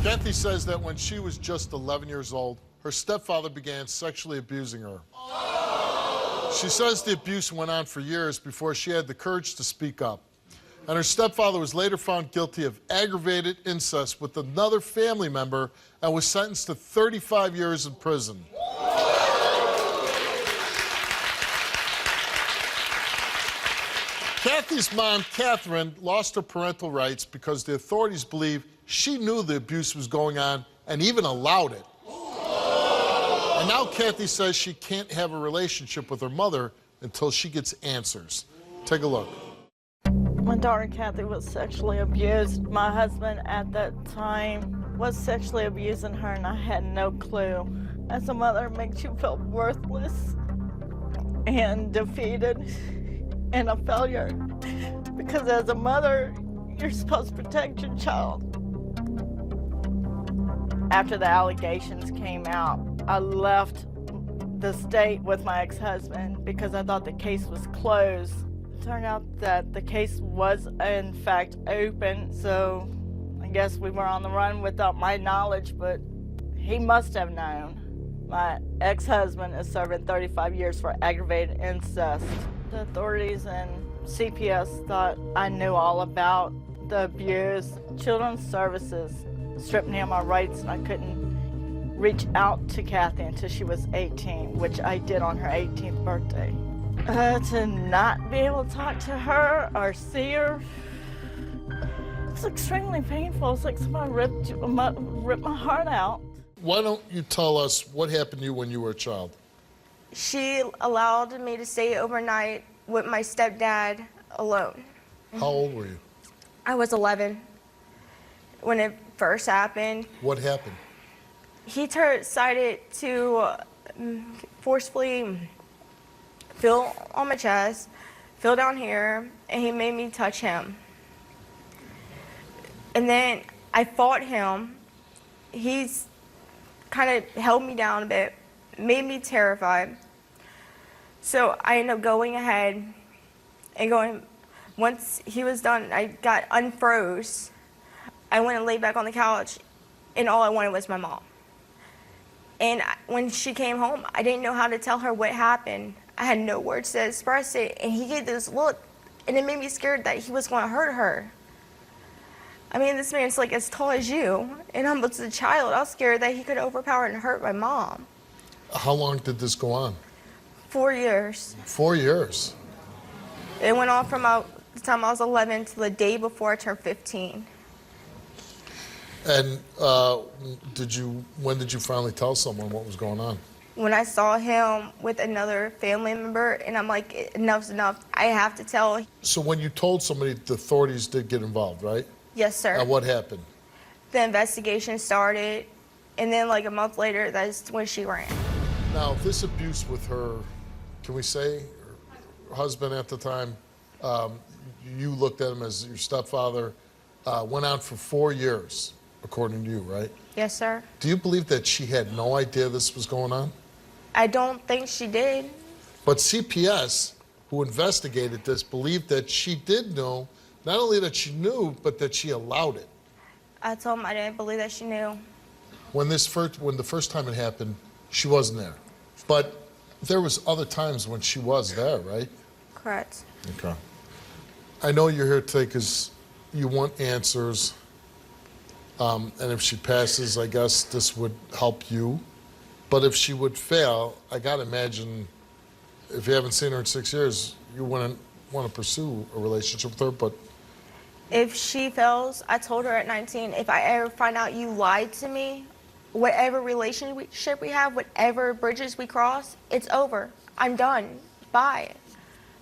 Kathy says that when she was just 11 years old, her stepfather began sexually abusing her. She says the abuse went on for years before she had the courage to speak up. And her stepfather was later found guilty of aggravated incest with another family member and was sentenced to 35 years in prison. Kathy's mom, Kathrine, lost her parental rights because the authorities believe she knew the abuse was going on and even allowed it. And now Kathy says she can't have a relationship with her mother until she gets answers. Take a look. My daughter Kathy was sexually abused. My husband at that time was sexually abusing her and I had no clue. As a mother, it makes you feel worthless and defeated and a failure. Because as a mother, you're supposed to protect your child. After the allegations came out, I left the state with my ex-husband because I thought the case was closed. It turned out that the case was in fact open, so I guess we were on the run without my knowledge, but he must have known. My ex-husband is serving 35 years for aggravated incest. The authorities and CPS thought I knew all about the abuse. Children's Services stripped me of my rights and I couldn't reach out to Kathy until she was 18, which I did on her 18th birthday. To not be able to talk to her or see her, it's extremely painful. It's like somebody ripped my heart out. Why don't you tell us what happened to you when you were a child? She allowed me to stay overnight with my stepdad alone. How old were you? I was 11 when it first happened. What happened? He decided to forcefully feel on my chest, feel down here, and he made me touch him. And then I fought him. He's kind of held me down a bit, made me terrified. So I ended up going ahead and going. Once he was done, I got unfroze. I went and laid back on the couch, and all I wanted was my mom. And when she came home, I didn't know how to tell her what happened. I had no words to express it, and he gave this look, and it made me scared that he was going to hurt her. I mean, this man's like as tall as you, and I'm just a child. I was scared that he could overpower and hurt my mom. How long did this go on? 4 years. 4 years? It went on from the time I was 11 to the day before I turned 15. And when did you finally tell someone what was going on? When I saw him with another family member, and I'm like, enough's enough, I have to tell. So when you told somebody, the authorities did get involved, right? Yes, sir. And what happened? The investigation started, and then like a month later, that's when she ran. Now, this abuse with her, can we say, her husband at the time, you looked at him as your stepfather, went on for 4 years, according to you, right? Yes, sir. Do you believe that she had no idea this was going on? I don't think she did. But CPS, who investigated this, believed that she did know, not only that she knew, but that she allowed it. I told him I didn't believe that she knew. When the first time it happened, she wasn't there. But there was other times when she was there, right? Correct. Okay. I know you're here today because you want answers. And if she passes, I guess this would help you. But if she would fail, I gotta imagine, if you haven't seen her in 6 years, you wouldn't want to pursue a relationship with her, but... If she fails, I told her at 19, if I ever find out you lied to me, whatever relationship we have, whatever bridges we cross, it's over. I'm done. Bye.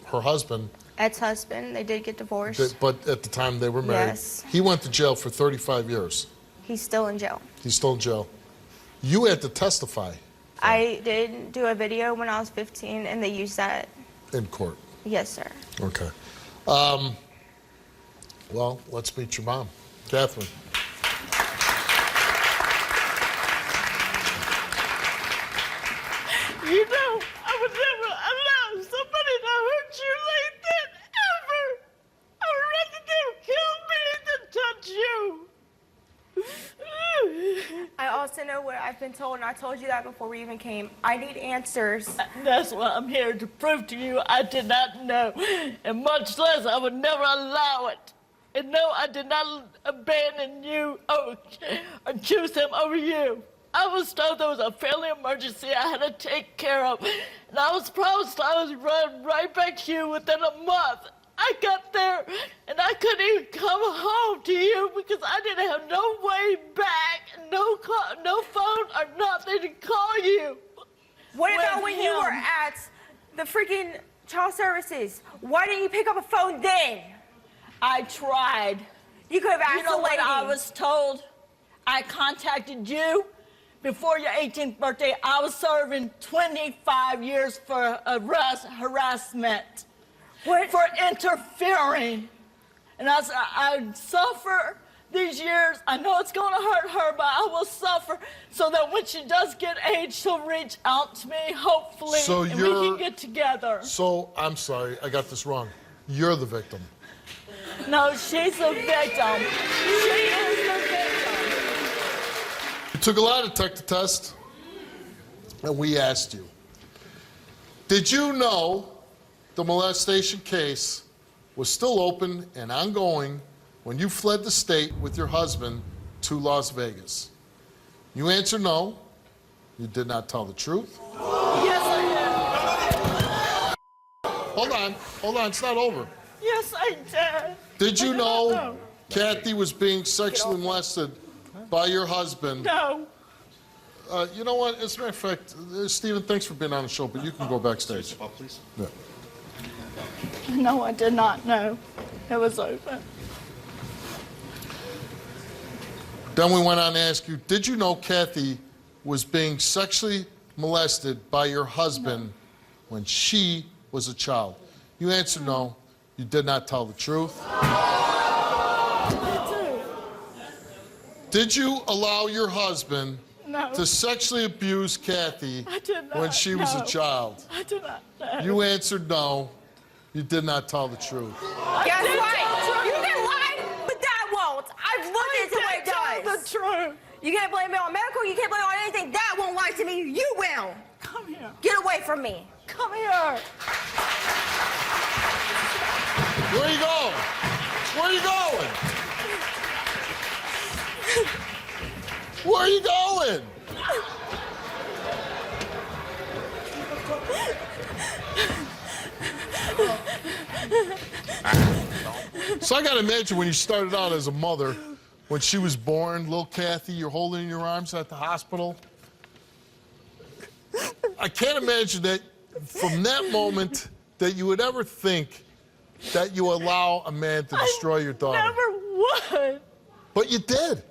Her husband... Ex-husband, they did get divorced. But at the time they were married. Yes. He went to jail for 35 years. He's still in jail. He's still in jail. You had to testify. I did do a video when I was 15, and they used that. In court? Yes, sir. Okay. Well, let's meet your mom, Kathrine. You know, I would never allow somebody to hurt you like that, ever. I would rather them kill me than touch you. wants to know what I've been told, and I told you that before we even came. I need answers. That's what I'm here to prove to you. I did not know, and much less I would never allow it. And no, I did not abandon you or choose him over you. I was told there was a family emergency I had to take care of, and I was promised I was run right back to you within a month. I got there, and I couldn't even come home to you because I didn't have no way back, no phone or nothing to call you. What about when you were at the freaking child services? Why didn't you pick up a phone then? I tried. You could have asked You know the what lady. I was told? I contacted you before your 18th birthday. I was serving 25 years for harassment. What? For interfering. And I suffer these years. I know it's going to hurt her, but I will suffer so that when she does get age, she'll reach out to me, hopefully, and we can get together. So, I'm sorry, I got this wrong. You're the victim. No, she's the victim. She is the victim. You took a lie detector test, and we asked you, did you know the molestation case was still open and ongoing when you fled the state with your husband to Las Vegas? You answered no. You did not tell the truth. Yes, I Hold on, it's not over. did. Yes, I did. Did you know Kathy was being sexually molested by your husband? No. You know what, as a matter of fact, Stephen, thanks for being on the show, but you can go backstage. Please. Yeah. No, I did not know. It was open. Then we went on to ask you, did you know Kathy was being sexually molested by your husband when she was a child? You answered no. You did not tell the truth. Did you allow your husband to sexually abuse Kathy when she was a child? I did not know. You answered no. You did not tell the truth. Guess what? You can lie, but that won't. I've looked into what it does. The truth. You can't blame me on medical. You can't blame me on anything. That won't lie to me. You will. Come here. Get away from me. Come here. Where are you going? Where are you going? Where are you going? So I gotta imagine when you started out as a mother, when she was born, little Kathy, you're holding in your arms at the hospital. I can't imagine that from that moment that you would ever think that you allow a man to destroy your daughter. Never would. But you did.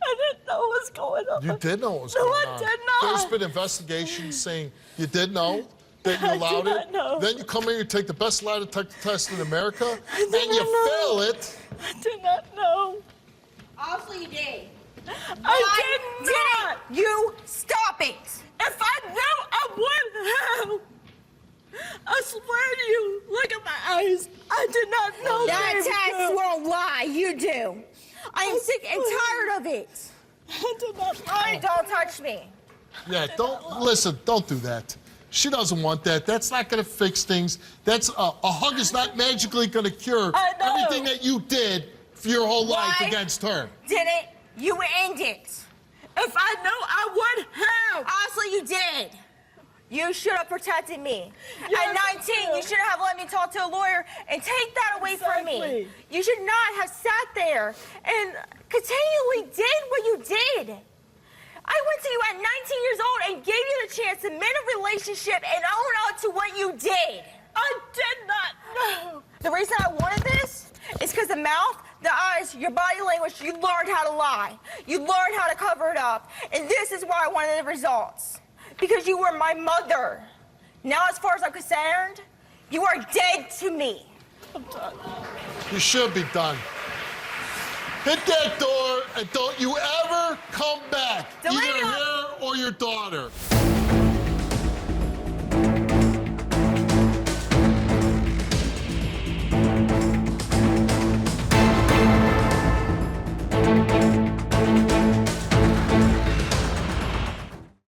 I didn't know what was going on. You did know what was No, going I on. did not. There's been investigations saying you did know that you allowed did it. not know. Then you come here and take the best lie detector test in America, did and you not know. fail it. I did not know. Obviously you did. I did not. You stop it. If I knew, I would have. I swear to you, look at my eyes. I did not know That they test were- won't lie. You do. I am sick and tired of it. I did not lie. Don't touch me. Yeah, don't do that. She doesn't want that. That's not going to fix things. That's a hug is not magically going to cure I know. everything that you did for your whole life Why? against her. Did it? You end it. If I knew, I would have. Honestly, you did. You should have protected me. Yes, At 19, you should have let me talk to a lawyer and take that away from me. Exactly. You should not have sat there and continually did what you did. I went to you at 19 years old and gave you the chance to mend a relationship and own up to what you did. I did not know. The reason I wanted this is because the mouth, the eyes, your body language, you learned how to lie. You learned how to cover it up. And this is why I wanted the results. Because you were my mother. Now, as far as I'm concerned, you are dead to me. I'm done. You should be done. Hit that door and don't you ever come back. The lady Either on- her or your daughter.